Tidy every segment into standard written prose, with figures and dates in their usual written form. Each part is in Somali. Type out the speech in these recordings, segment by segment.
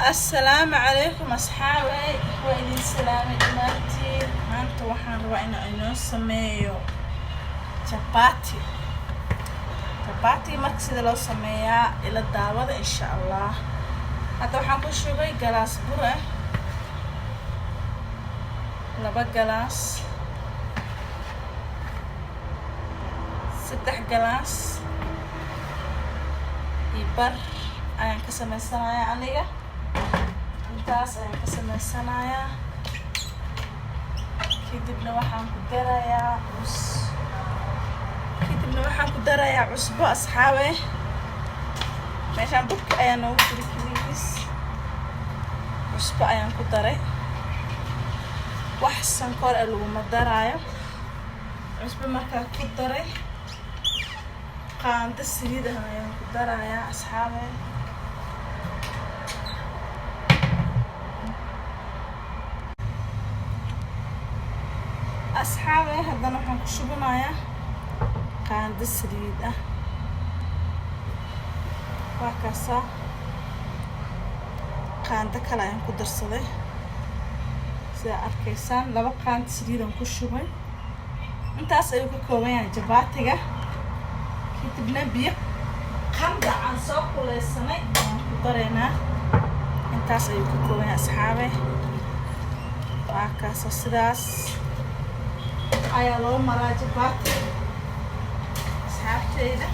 السلام عليكم أصحابي وإذن سلامي دمانتين maanta waxaan rabaa inaan inoo sameeyo chapati marka sida loo sameeyaa ila daawada insha Allah. Hadda waxaan ku shubay galaas bur ah, 2 galaas, 3 galaas iyo bar ayaan ka sameysanayaa aniga. intaas ayaan ka sameysanayaa. kadibna waxaan ku darayaa cusbo asxaabe. meeshaan burka ayaan noogu jiray kaligiis, cusbo ayaan ku daray. wax sankor ah laguma daraayo. cusbo markaa ku daray, qaando saliid ah ayaan ku darayaa asxaabe. asxaabe haddana waxaan ku shubanayaa qaando saliid ah. waa kaasaa qaando kale ayaan ku darsaday sida arkaysaan. 2 qaando saliid aan ku shubay. intaas ayuu ka kooban yahay jabaatiga. kadibna biyo qandac aan soo kuleysanay ayaan ku dareynaa. intaas ayuu ka kooban yahay asxaabe. waa kaasoo sidaas ayaa loo maraa jabaati asxaabteyda.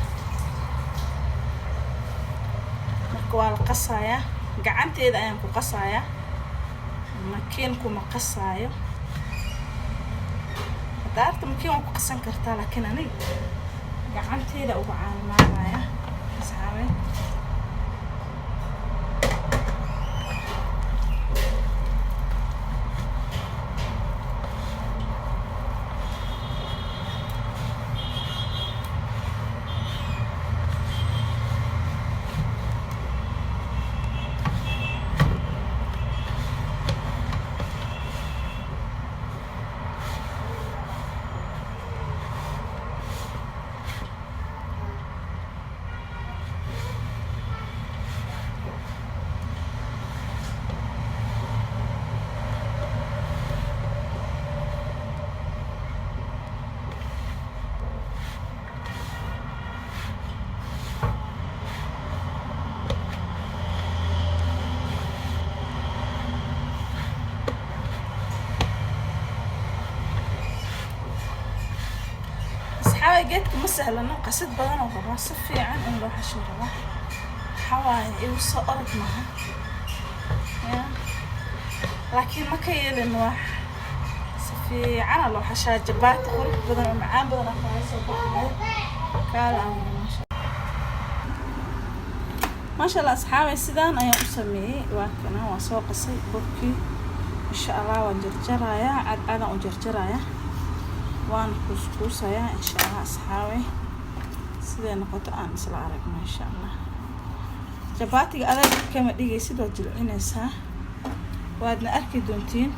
marka waa la qasayaa, gacanteeda ayaan ku qasayaa, makiin kuma qasaayo. hadaarta makiin waan ku qasan kartaa, laakiin aniga gacanteeda uga caamaanaya asxaabe. geedka ma sahlano, qasid badan oo rabaa si fiican in loo xasho rabaa. xawaaye igu soo orod maaha laakiin ma ka yeelin wax si fiican loo xashaa. jabaati qurux badan oo macaan badan ayaa soo baxay. kaala maasha Allah asxaabe, sidaan ayaan u sameeyay. waa kana waa soo qasay burkii insha Allah. waan jarjarayaa, cadaan u jarjarayaa, waan kuskuusayaa insha Allah asxaabe. sidee noqoto aan isla aragno insha Allah. jabaatiga adag kama dhigaysid, waad jilcinaysaa, waadna arki doontiin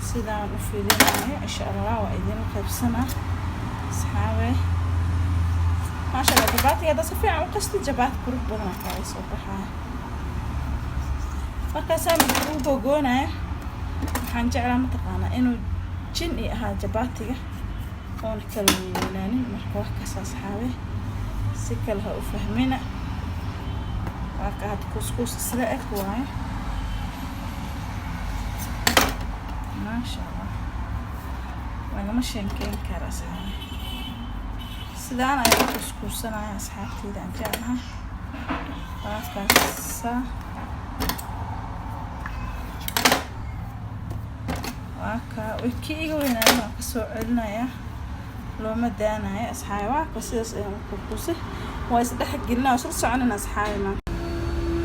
sidaan u fiilinayo insha Allah. waa idin qaybsanaa asxaabe. maasha Allah jabaatiga hadda si fiican u qasti, jabaati qurux badan ayaa soo baxaya. markaasaa mid ugu gogoonaya. waxaan jeclaa mataqaanaa inuu jin i ahaa jabaatiga oon kala weynaanin. marka wax kaas asxaabe si kale ha u fahmina. waa ka had kuskuus sida eg waaye. maasha Allah lagama sheekeyn kara asxaabe. sidaan ayaan kuskuusanaya asxaabteyda aan jeclahay. waa kaasa wixii iga weynaaday waan kasoo celinayaa, looma daanayo asxaabe. waa ka sidaas ayaan u kurkusay. waa isdhex gelinaa, isla soconayna asxaabe.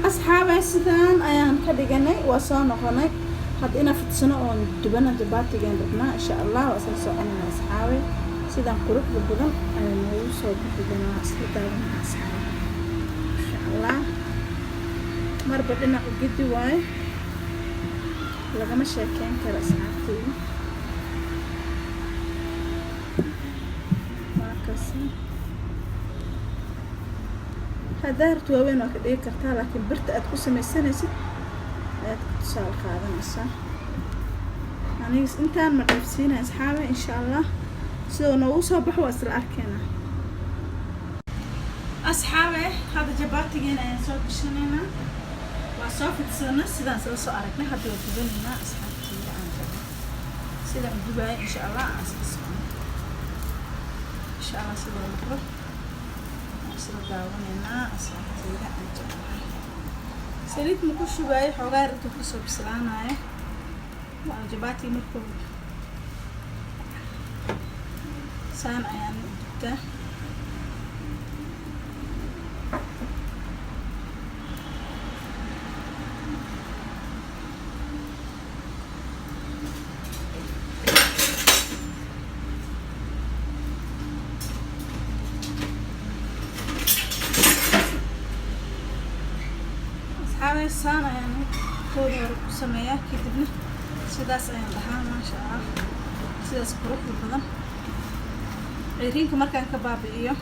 asxaabe sidaan ayaan ka dhiganay, waa soo noqonay. hadda inaan fidsano oon dubana jabaatigaan rabnaa insha Allah. waa isla soconayna asxaabe. sidaan quruxda badan ayaan noogu soo bixi doonaa isla daawanaha asxaabe insha Allah. marba dhinac u gedi waaye, lagama sheekeyn karo asxaabteyda. waa kasi هدارت وين وكذا كرتها لكن برت أتكو سميسنسي اتصال قادمة يعني إنتان مرفسين أصحابي إن شاء الله سو نوصل بحوا أسرع أركينا أصحابي هذا جبارتي جينا ينسوق بشنينا وصوف تصيرنا سيدا سلسو أركنا هذا يتبنينا أصحابي سيدا مدباي إن شاء الله أسلسون إن شاء الله سيدا نقرأ سيدا داونينا أصحابي سيريت مكوشو باي حوغير تكسو بسلانا وجباتي مركب سان أيان جدا أصحابي سان أيان كودور سمياه كتبنا sidaas ayaan dhahaa maasha Allah sidaas qurux badan ciirinka markaan ka baabi'iyo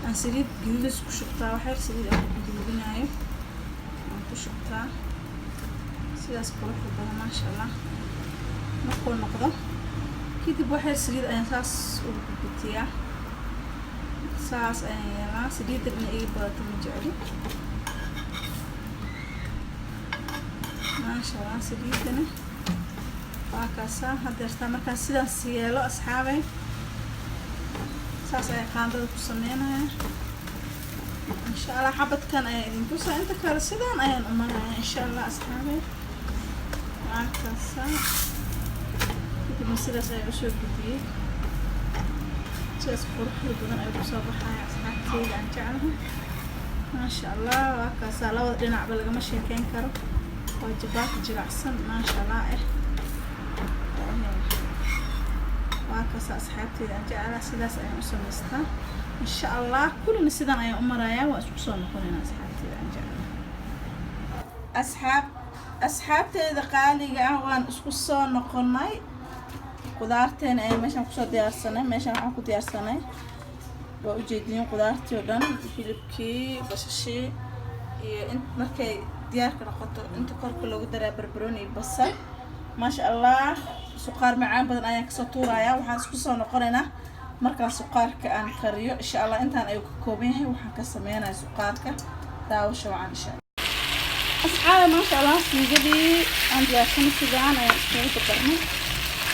aan saliid gidis ku shubtaa waxa saliid aan ku gidinayo aan ku shubtaa sidaas qurux badan maasha Allah markuu noqdo kadib waxa saliid ayaan saas u gudbiyaa saas ayaan saliidna ay badato ma jecli maasha Allah saliidna وكاسا هدرتا marka sidaas yeelo asxaabay saas ay qaandada ku sameeynaaya insha Allah xabadkan ay idinku soo inta kale sidaan ayaan u marayaa insha Allah asxaabay وكاسا kadib sidaas ay u soo gudbiyay sidaas qurux badan ay ku soo baxaya asxaabtayda aan jeclahay ma sha Allah وكاسا labada dhinacba laga ma sheekeyn karo waa jabaat jiracsan ma sha Allah وكاسا أصحابتي أجعلها سداس أيام سمستا إن شاء الله كلنا سدان أيام أمرايا وأسوسون كلنا أصحابتي أجعلها أصحابتي إذا قالي وان أسوسون نقولناي قدرتين أي ماشان كسر ديار سنة ماشان عقود ديار سنة وأجدين قدرتي ودن فيلبكي بششي أنت مركي ديار كنقطة أنت كرك لو قدر بربروني بصل ما شاء الله سكر معان بدن أيام كسطورة وحن سكسون نقولنا مركز سكرك أن كريو إن شاء الله أنت أنا يكوبينه وحن كسمينا سكرك داوش وعن شيء أصحاب ما شاء الله سيجدي عندي عشان سيجان أنا سويت برمي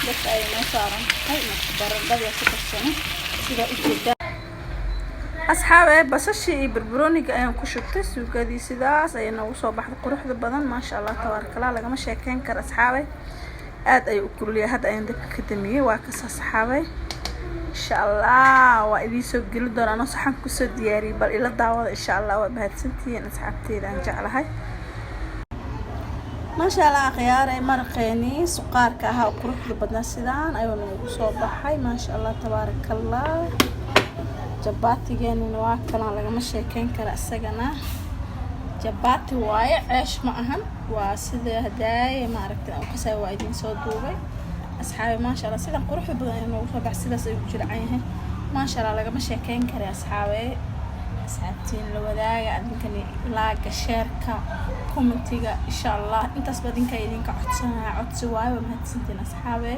بس أي ما صار هاي ما برا بدي أسكت السنة سيدا إجدا أصحاب بس الشيء بربروني أيام كشوفت سوق دي سيداس أيام وصوا بعض قروح البدن ما شاء الله تبارك الله لقى مش كان كر أصحابي aad ay u kululiyay hada ayaan dabka ka damiyay waa ka saxaabay insha Allah waa idin soo gali doonaa saxan ku soo diyaariyay bal ila daawada insha Allah waa mahadsantihiin asxaabteyda aan jeclahay ma sha Allah khiyaaray marqeeni suqaarka ah oo quruxda badan sidaan ayuu nagu soo baxay ma sha Allah tabarakallah jabaatigeena waa kala laga ma sheekeyn kara asagana جباتي واي عيش معهن وسيده هدايا ما عرفت أو كسر وايدين صدوبي أصحابي ما شاء الله سيدا قروح بدنا إنه وصبح سيدا سيوجد عينه ما شاء الله لقى مشي كين كري أصحابي أصحابتين لو ذاك عندك لاك شركة كومنتيجا إن شاء الله أنت سبدين كايدين كعطسنا عطس واي ومهتسنتين أصحابي